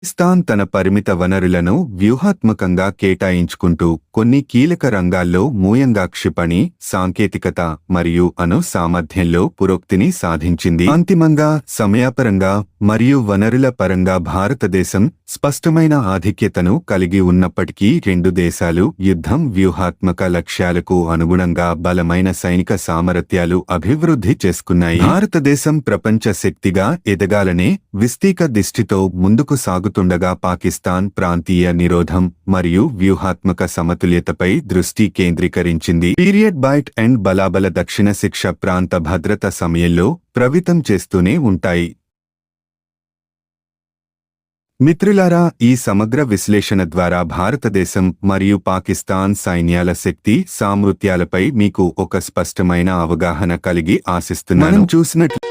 పాకిస్తాన్ తన పరిమిత వనరులను వ్యూహాత్మకంగా కేటాయించుకుంటూ కొన్ని కీలక రంగాల్లో మూయంగా క్షిపణి, సాంకేతికత మరియు అణు సామర్థ్యంలో పురోగతిని సాధించింది. అంతిమంగా సమయపరంగా మరియు వనరుల పరంగా భారతదేశం స్పష్టమైన ఆధిక్యతను కలిగి ఉన్నప్పటికీ రెండు దేశాలు యుద్ధం వ్యూహాత్మక లక్ష్యాలకు అనుగుణంగా బలమైన సైనిక సామర్థ్యాలు అభివృద్ధి చేసుకున్నాయి. భారతదేశం ప్రపంచ శక్తిగా ఎదగాలనే విస్తీక దిష్టితో ముందుకు సాగుతుండగా పాకిస్తాన్ ప్రాంతీయ నిరోధం మరియు వ్యూహాత్మక సమతుల్యతపై దృష్టి కేంద్రీకరించింది. పీరియడ్ బైట్ అండ్ బలాబల దక్షిణ శిక్ష ప్రాంత భద్రత సమయంలో ప్రభావితం చేస్తూనే ఉంటాయి. మిత్రులారా, ఈ సమగ్ర విశ్లేషణ ద్వారా భారతదేశం మరియు పాకిస్తాన్ సైన్యాల శక్తి సామర్థ్యాలపై మీకు ఒక స్పష్టమైన అవగాహన కలిగి ఆశిస్తున్నాను. మనం చూసినట్లు